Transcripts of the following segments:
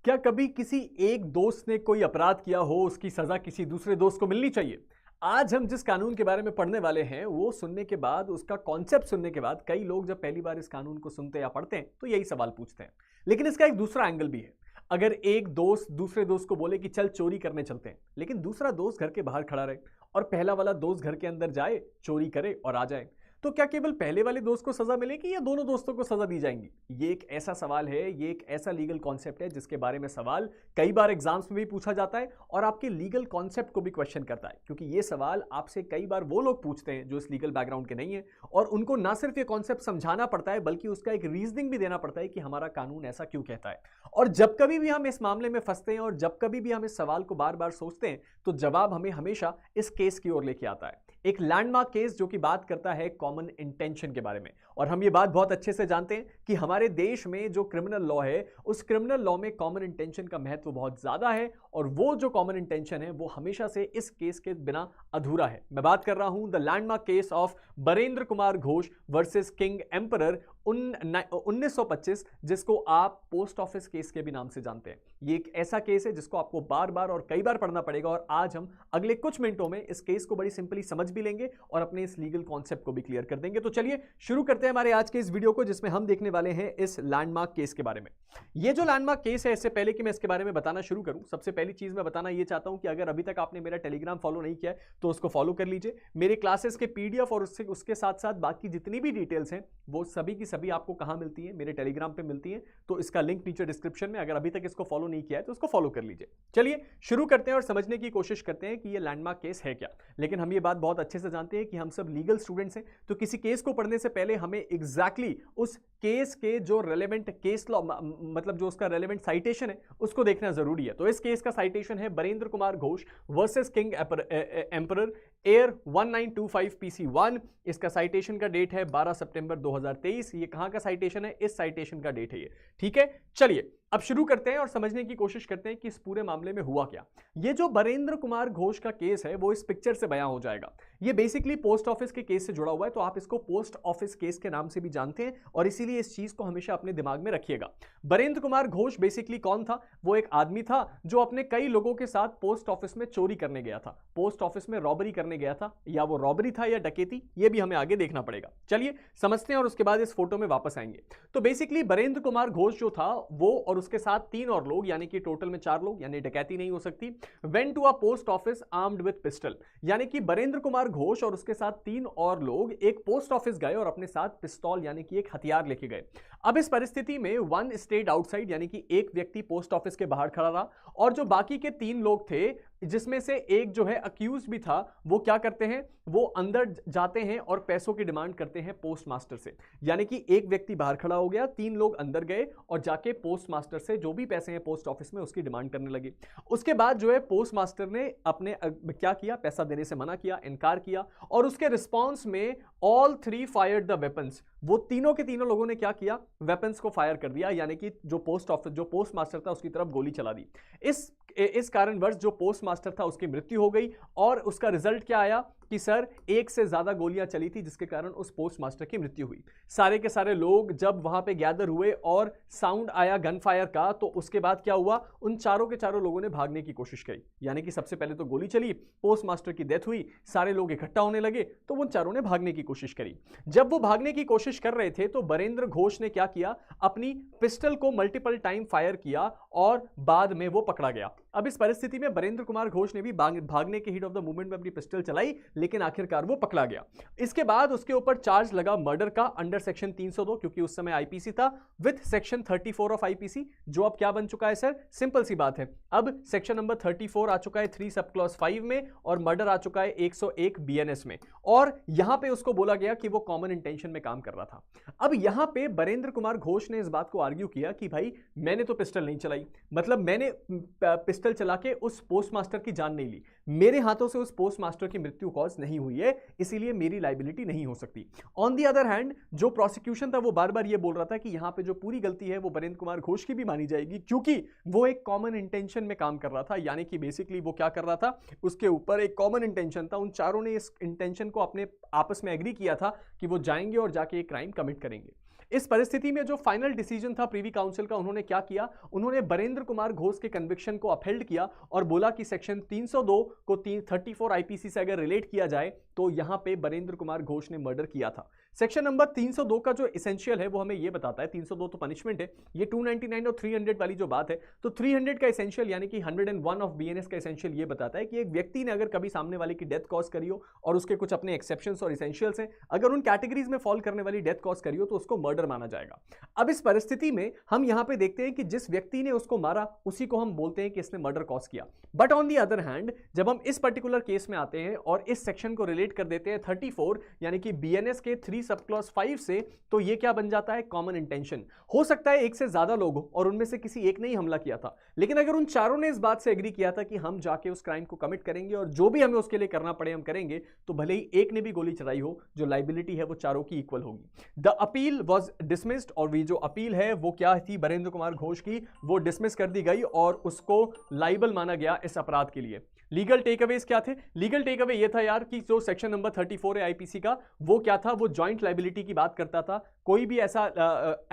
क्या कभी किसी एक दोस्त ने कोई अपराध किया हो, उसकी सजा किसी दूसरे दोस्त को मिलनी चाहिए? आज हम जिस कानून के बारे में पढ़ने वाले हैं, वो सुनने के बाद, उसका कॉन्सेप्ट सुनने के बाद कई लोग जब पहली बार इस कानून को सुनते या पढ़ते हैं तो यही सवाल पूछते हैं। लेकिन इसका एक दूसरा एंगल भी है। अगर एक दोस्त दूसरे दोस्त को बोले कि चल चोरी करने चलते हैं, लेकिन दूसरा दोस्त घर के बाहर खड़ा रहे और पहला वाला दोस्त घर के अंदर जाए, चोरी करे और आ जाए, तो क्या केवल पहले वाले दोस्त को सजा मिलेगी या दोनों दोस्तों को सजा दी जाएंगी? ये एक ऐसा सवाल है, ये एक ऐसा लीगल कॉन्सेप्ट है जिसके बारे में सवाल कई बार एग्जाम्स में भी पूछा जाता है और आपके लीगल कॉन्सेप्ट को भी क्वेश्चन करता है, क्योंकि ये सवाल आपसे कई बार वो लोग पूछते हैं जो इस लीगल बैकग्राउंड के नहीं है और उनको ना सिर्फ ये कॉन्सेप्ट समझाना पड़ता है बल्कि उसका एक रीजनिंग भी देना पड़ता है कि हमारा कानून ऐसा क्यों कहता है। और जब कभी भी हम इस मामले में फंसते हैं और जब कभी भी हम इस सवाल को बार बार सोचते हैं तो जवाब हमें हमेशा इस केस की ओर लेके आता है, एक लैंडमार्क केस जो कि बात करता है कॉमन इंटेंशन के बारे में। और हम ये बात बहुत अच्छे से जानते हैं कि हमारे देश में जो क्रिमिनल लॉ है, उस क्रिमिनल लॉ में कॉमन इंटेंशन का महत्व बहुत ज्यादा है और वो जो कॉमन इंटेंशन है वो हमेशा से इस केस के बिना अधूरा है। मैं बात कर रहा हूं the landmark case of Barendra Kumar Ghosh versus king emperor 1925, जिसको आप पोस्ट ऑफिस केस के भी नाम से जानते हैं। ये एक ऐसा केस है जिसको आपको बार बार और कई बार पढ़ना पड़ेगा और आज हम अगले कुछ मिनटों में इस केस को बड़ी सिंपली समझ भी लेंगे और अपने इस लीगल कॉन्सेप्ट को भी क्लियर कर देंगे। तो चलिए शुरू करते हैं हमारे आज के इस वीडियो को, जिसमें हम देखने वाले हैं इस लैंडमार्क केस के बारे में। ये जो लैंडमार्क केस है, इससे पहले कि मैं इसके बारे में बताना शुरू करूं, सबसे पहली चीज मैं बताना ये चाहता हूं कि अगर अभी तक आपने मेरा टेलीग्राम फॉलो नहीं किया है तो उसको फॉलो कर लीजिए। मेरे क्लासेस के पीडीएफ और उसके साथ साथ बाकी जितनी भी डिटेल्स हैं वो सभी की सभी आपको कहां मिलती है? मेरे टेलीग्राम पे मिलती है। तो इसका लिंक नीचे डिस्क्रिप्शन में, अगर अभी तक इसको फॉलो नहीं किया है तो उसको फॉलो कर लीजिए। चलिए शुरू करते हैं और समझने की कोशिश करते हैं कि ये लैंडमार्क केस है क्या। लेकिन हम ये बात बहुत अच्छे से जानते हैं कि हम सब लीगल स्टूडेंट्स हैं, तो किसी केस को पढ़ने से पहले हमें एग्जैक्टली उस केस के जो रेलेवेंट केस लॉ, मतलब जो उसका रेलेवेंट साइटेशन है, उसको देखना जरूरी है। तो इस केस का साइटेशन है Barendra Kumar Ghosh versus king emperor air 1925 PC1। इसका साइटेशन का डेट है 12 सितंबर 2023। ये कहां का साइटेशन है? इस साइटेशन का डेट है ये। ठीक है, चलिए अब शुरू करते हैं और समझने की कोशिश करते हैं कि इस पूरे मामले में हुआ क्या। ये जो बरेंद्र कुमार घोष का केस है वो इस पिक्चर से बयां हो जाएगा। ये बेसिकली पोस्ट ऑफिस के केस से जुड़ा हुआ है, तो आप इसको पोस्ट ऑफिस केस के नाम से भी जानते हैं और इसीलिए इस चीज को हमेशा अपने दिमाग में रखिएगा। बरेंद्र कुमार घोष बेसिकली कौन था? वो एक आदमी था जो अपने कई लोगों के साथ पोस्ट ऑफिस में चोरी करने गया था, पोस्ट ऑफिस में रॉबरी करने गया था। या वो रॉबरी था या डकैती, ये भी हमें आगे देखना पड़ेगा। चलिए समझते हैं और उसके बाद इस फोटो में वापस आएंगे। तो बेसिकली बरेंद्र कुमार घोष जो था वो और उसके साथ 3 और लोग, यानी कि टोटल में 4 लोग, यानी डकैती नहीं हो सकती, went to a post office armed with pistol. यानी कि बरेंद्र कुमार घोष और उसके साथ 3 और लोग एक पोस्ट ऑफिस गए और अपने साथ पिस्तौल यानी कि एक हथियार लेके गए। अब इस परिस्थिति में वन स्टेड आउटसाइड, यानी कि एक व्यक्ति पोस्ट ऑफिस के बाहर खड़ा रहा और जो बाकी के 3 लोग थे, जिसमें से एक जो है अक्यूज भी था, वो क्या करते हैं? वो अंदर जाते हैं और पैसों की डिमांड करते हैं पोस्ट मास्टर से। यानी कि एक व्यक्ति बाहर खड़ा हो गया, 3 लोग अंदर गए और जाके पोस्ट मास्टर से जो भी पैसे हैं पोस्ट ऑफिस में उसकी डिमांड करने लगे। उसके बाद जो है पोस्ट मास्टर ने अपने क्या किया? पैसा देने से मना किया, इनकार किया और उसके रिस्पॉन्स में ऑल 3 फायर्ड द वेपन्स। वो तीनों के तीनों लोगों ने क्या किया? वेपन्स को फायर कर दिया, यानी कि जो पोस्ट मास्टर था उसकी तरफ गोली चला दी। इस कारणवश जो पोस्ट मास्टर था उसकी मृत्यु हो गई और उसका रिजल्ट क्या आया कि सर 1 से ज्यादा गोलियां चली थी, जिसके कारण उस पोस्ट मास्टर की मृत्यु हुई। सारे के सारे लोग जब वहां पे गैदर हुए और साउंड आया गन फायर का, तो उसके बाद क्या हुआ? उन चारों के चारों लोगों ने भागने की कोशिश करी। यानी कि सबसे पहले तो गोली चली, पोस्ट मास्टर की डेथ हुई, सारे लोग इकट्ठा होने लगे, तो उन चारों ने भागने की कोशिश करी। जब वो भागने की कोशिश कर रहे थे तो बरेंद्र घोष ने क्या किया? अपनी पिस्टल को मल्टीपल टाइम फायर किया और बाद में वो पकड़ा गया। अब इस परिस्थिति में बरेंद्र कुमार घोष ने भी भागने के हीट ऑफ द मोमेंट में अपनी पिस्टल चलाई, लेकिन आखिरकार वो पकड़ा गया। इसके बाद उसके ऊपर चार्ज लगा मर्डर का अंडर सेक्शन 302, क्योंकि उस समय आईपीसी था, विद सेक्शन 34 ऑफ आईपीसी, जो अब क्या बन चुका है सर? सिंपल सी बात है, अब सेक्शन नंबर 34 आ चुका है 3 सब क्लॉज 5 में और मर्डर आ चुका है 101 बीएनएस में। और यहां पे उसको बोला गया कि वो कॉमन इंटेंशन में काम कर रहा था। अब यहां पे बरेंद्र कुमार घोष ने इस बात को आर्ग्यू किया कि भाई मैंने तो पिस्टल नहीं चलाई, मतलब मैंने पिस्टल चला के उस पोस्ट मास्टर की जान नहीं ली, मेरे हाथों से उस पोस्ट मास्टर की मृत्यु कॉज नहीं हुई है, इसीलिए मेरी लायबिलिटी नहीं हो सकती। ऑन दी अदर हैंड जो प्रोसिक्यूशन था वो बार बार ये बोल रहा था कि यहां पे जो पूरी गलती है वो बरेंद्र कुमार घोष की भी मानी जाएगी, क्योंकि वो एक कॉमन इंटेंशन में काम कर रहा था। यानी कि बेसिकली वो क्या कर रहा था? उसके ऊपर एक कॉमन इंटेंशन था, उन चारों ने इस इंटेंशन को अपने आपस में एग्री किया था कि वो जाएंगे और जाके एक क्राइम कमिट करेंगे। इस परिस्थिति में जो फाइनल डिसीजन था प्रीवी काउंसिल का, उन्होंने क्या किया, उन्होंने बरेंद्र कुमार घोष के कन्विक्शन को अपहेल्ड किया और बोला कि सेक्शन 302 को 34 आईपीसी से अगर रिलेट किया जाए तो यहां पे बरेंद्र कुमार घोष ने मर्डर किया था। सेक्शन नंबर 302 का जो एसेंशियल है वो हमें ये बताता है, 302 तो पनिशमेंट है, ये 299 और 300 वाली जो बात है, तो 300 का एसेंशियल यानी कि 101 ऑफ बीएनएस का एसेंशियल ये बताता है कि एक व्यक्ति ने अगर कभी सामने वाले की डेथ कॉज करी हो और उसके कुछ अपने एक्सेप्शंस और एसेंशियल्स हैं, अगर उन कैटेगरीज में फॉल करने वाली डेथ कॉज करी हो तो उसको मर्डर माना जाएगा। अब इस परिस्थिति में हम यहां पे देखते हैं कि जिस व्यक्ति ने उसको मारा उसी को हम बोलते हैं कि इसने मर्डर कॉज किया। But on the other hand जब हम इस पर्टिकुलर केस में आते हैं और इस सेक्शन को रिलेट कर देते हैं 34 यानी कि बीएनएस के 3 सब क्लॉज 5 से, तो ये क्या बन जाता है, कॉमन इंटेंशन। हो सकता है एक से ज्यादा लोग हो और उनमें से किसी एक ने ही हमला किया था, लेकिन अगर उन चारों ने इस बात से एग्री किया था कि हम जाके उस क्राइम को कमिट करेंगे और जो भी हमें उसके लिए करना पड़े हम करेंगे, तो भले ही एक ने भी गोली चलाई हो, जो लाइबिलिटी है वो चारों की इक्वल होगी। द अपील वॉज डिसमिस्ड, और जो अपील है वो क्या थी बरेंद्र कुमार घोष की, वो डिसमिस कर दी गई और उसको लाइबल माना गया इस अपराध के लिए। लीगल टेकअवेज क्या थे, लीगल टेकअवे ये था यार कि जो सेक्शन नंबर 34 है आईपीसी का, वो क्या था, वो जॉइंट लाइबिलिटी की बात करता था। कोई भी ऐसा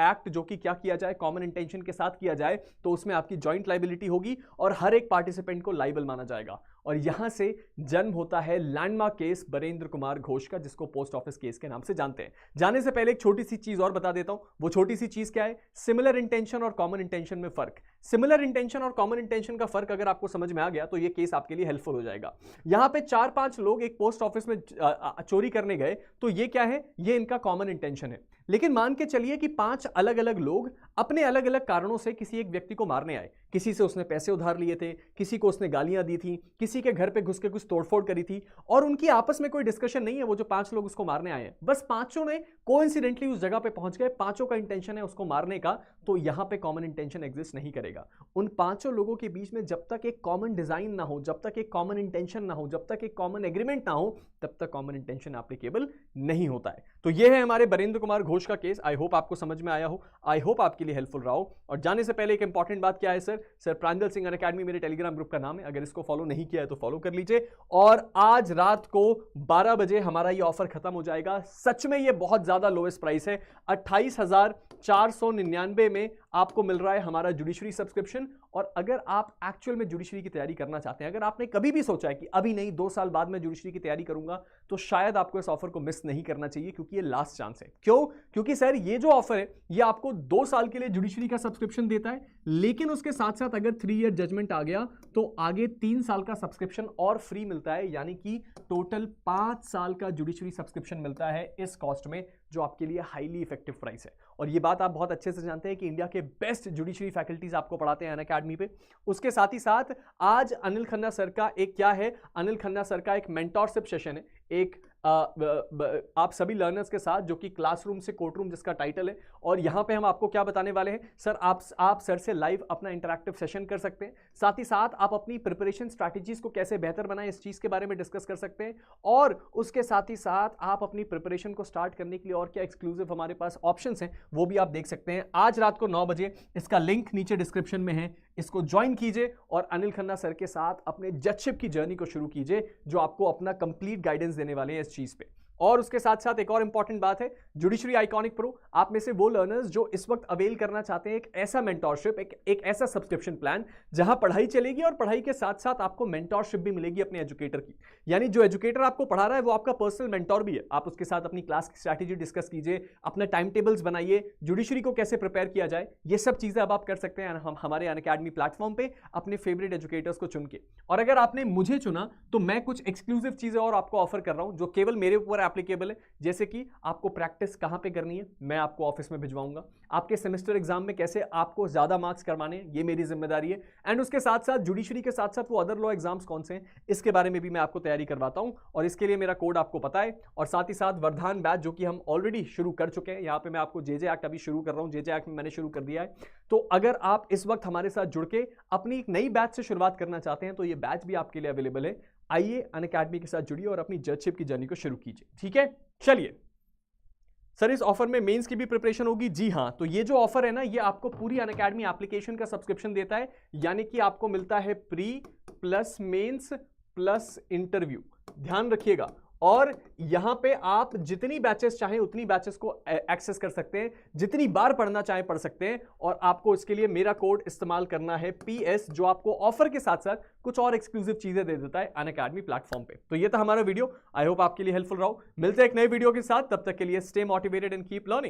एक्ट जो कि क्या किया जाए, कॉमन इंटेंशन के साथ किया जाए, तो उसमें आपकी जॉइंट लाइबिलिटी होगी और हर एक पार्टिसिपेंट को लाइबल माना जाएगा। और यहां से जन्म होता है लैंडमार्क केस बरेंद्र कुमार घोष का, जिसको पोस्ट ऑफिस केस के नाम से जानते हैं। जाने से पहले एक छोटी सी चीज और बता देता हूं, वो छोटी सी चीज क्या है, सिमिलर इंटेंशन और कॉमन इंटेंशन में फर्क। सिमिलर इंटेंशन और कॉमन इंटेंशन का फर्क अगर आपको समझ में आ गया तो ये केस आपके लिए हेल्पफुल हो जाएगा। यहां पे 4-5 लोग एक पोस्ट ऑफिस में चोरी करने गए, तो ये क्या है, ये इनका कॉमन इंटेंशन है। लेकिन मान के चलिए कि 5 अलग अलग लोग अपने अलग अलग कारणों से किसी एक व्यक्ति को मारने आए। किसी से उसने पैसे उधार लिए थे, किसी को उसने गालियां दी थी, किसी के घर पे घुस के कुछ तोड़फोड़ करी थी, और उनकी आपस में कोई डिस्कशन नहीं है, वो जो 5 लोग उसको मारने आए हैं, बस पांचों ने कोइंसिडेंटली उस जगह पे पहुंच गए, पांचों का इंटेंशन है उसको मारने का, तो यहां पे कॉमन इंटेंशन एग्जिस्ट नहीं करेगा। उन पांचों लोगों के बीच में जब तक एक कॉमन डिजाइन ना हो, जब तक एक कॉमन इंटेंशन ना हो, जब तक एक कॉमन एग्रीमेंट ना हो, तब तक कॉमन इंटेंशन एप्लीकेबल नहीं होता है। तो यह है हमारे बरेंद्र कुमार घोष का केस। आई होप आपको समझ में आया हो, आई होप आपके लिए हेल्पफुल रहा हो। और जाने से पहले एक इंपॉर्टेंट बात क्या है सर प्रांजल सिंह अनअकैडमी मेरे टेलीग्राम ग्रुप का नाम है, अगर इसको फॉलो नहीं किया है तो फॉलो कर लीजिए। और आज रात को 12 बजे हमारा ये ऑफर खत्म हो जाएगा। सच में ये बहुत ज्यादा लोएस्ट प्राइस है, 28,499 में आपको मिल रहा है हमारा जुडिशरी सब्सक्रिप्शन। और अगर आप एक्चुअल में जुडिशरी की तैयारी करना चाहते हैं, अगर आपने कभी भी सोचा है कि अभी नहीं 2 साल बाद में जुडिशरी की तैयारी करूंगा, तो शायद आपको इस ऑफर को मिस नहीं करना चाहिए, क्योंकि ये लास्ट चांस है। क्यों? क्योंकि सर ये जो ऑफर है ये आपको 2 साल के लिए जुडिशरी का सब्सक्रिप्शन देता है, लेकिन उसके साथ साथ अगर 3 ईयर जजमेंट आ गया तो आगे 3 साल का सब्सक्रिप्शन और फ्री मिलता है, यानी कि टोटल 5 साल का जुडिशरी सब्सक्रिप्शन मिलता है इस कॉस्ट में, जो आपके लिए हाईली इफेक्टिव प्राइस है। और ये बात आप बहुत अच्छे से जानते हैं कि इंडिया के बेस्ट जुडिशरी फैकल्टीज आपको पढ़ाते हैं अनअकैडमी पे। उसके साथ ही साथ आज अनिल खन्ना सर का एक क्या है, अनिल खन्ना सर का एक मेंटोरशिप सेशन है, एक आप सभी लर्नर्स के साथ, जो कि क्लासरूम से कोर्टरूम जिसका टाइटल है। और यहां पे हम आपको क्या बताने वाले हैं सर, आप सर से लाइव अपना इंटरैक्टिव सेशन कर सकते हैं। साथ ही साथ आप अपनी प्रिपरेशन स्ट्रैटेजीज को कैसे बेहतर बनाएं, इस चीज के बारे में डिस्कस कर सकते हैं। और उसके साथ ही साथ आप अपनी प्रिपरेशन को स्टार्ट करने के लिए और क्या एक्सक्लूसिव हमारे पास ऑप्शंस हैं वो भी आप देख सकते हैं। आज रात को 9 बजे, इसका लिंक नीचे डिस्क्रिप्शन में है, इसको ज्वाइन कीजिए और अनिल खन्ना सर के साथ अपने जजशिप की जर्नी को शुरू कीजिए, जो आपको अपना कंप्लीट गाइडेंस देने वाले हैं इस चीज पे। और उसके साथ साथ एक और इंपॉर्टेंट बात है, जुडिशरी आइकॉनिक प्रो, आप में से वो लर्नर्स जो इस वक्त अवेल करना चाहते हैं एक ऐसा मेंटोरशिप, एक ऐसा सब्सक्रिप्शन प्लान जहां पढ़ाई चलेगी और पढ़ाई के साथ साथ आपको मेंटोरशिप भी मिलेगी अपने एजुकेटर की। यानी जो एजुकेटर आपको पढ़ा रहा है वो आपका पर्सनल मेंटोर भी है। आप उसके साथ अपनी क्लास की स्ट्रैटेजी डिस्कस कीजिए, अपने टाइम टेबल्स बनाइए, जुडिशरी को कैसे प्रिपेयर किया जाए, ये सब चीजें अब आप कर सकते हैं हम हमारे अनअकैडमी प्लेटफॉर्म पे अपने फेवरेट एजुकेटर्स को चुन के। और अगर आपने मुझे चुना तो मैं कुछ एक्सक्लूसिव चीजें और आपको ऑफर कर रहा हूं, जो केवल मेरे ऊपर एप्लीकेबल है। जैसे कि आपको प्रैक्टिस कहां पे करनी है, मैं आपको ऑफिस में भिजवाऊंगा। आपके सेमेस्टर एग्जाम में कैसे आपको ज्यादा मार्क्स करवाने, ये मेरी जिम्मेदारी है। एंड उसके साथ साथ जुडिशरी के साथ साथ वो अदर लॉ एग्जाम्स कौन से हैं, इसके बारे में भी मैं आपको तैयारी करवाता हूं। और इसके लिए मेरा कोड आपको पता है। और साथ ही साथ वर्धान बैच, जो कि हम ऑलरेडी शुरू कर चुके हैं, यहां पे मैं आपको जेजे एक्ट अभी शुरू कर रहा हूं, जेजे एक्ट में मैंने शुरू कर दिया है। तो अगर आप इस वक्त हमारे साथ जुड़ के अपनी एक नई बैच से शुरुआत करना चाहते हैं, तो ये बैच भी आपके लिए अवेलेबल है। आइए अनअकैडमी के साथ जुड़िए और अपनी जजशिप की जर्नी को शुरू कीजिए। ठीक है, चलिए सर, इस ऑफर में मेंस की भी प्रिपरेशन होगी? जी हां। तो ये जो ऑफर है ना, ये आपको पूरी अनअकैडमी एप्लीकेशन का सब्सक्रिप्शन देता है, यानी कि आपको मिलता है pre plus mains plus interview. ध्यान रखिएगा, और यहां पे आप जितनी बैचेस चाहें उतनी बैचेस को एक्सेस कर सकते हैं, जितनी बार पढ़ना चाहें पढ़ सकते हैं। और आपको इसके लिए मेरा कोड इस्तेमाल करना है PS, जो आपको ऑफर के साथ साथ कुछ और एक्सक्लूसिव चीजें दे देता है अनअकैडमी प्लेटफॉर्म पे। तो ये था हमारा वीडियो, आई होप आपके लिए हेल्पफुल रहा। मिलते हैं एक नए वीडियो के साथ, तब तक के लिए stay motivated and keep learning.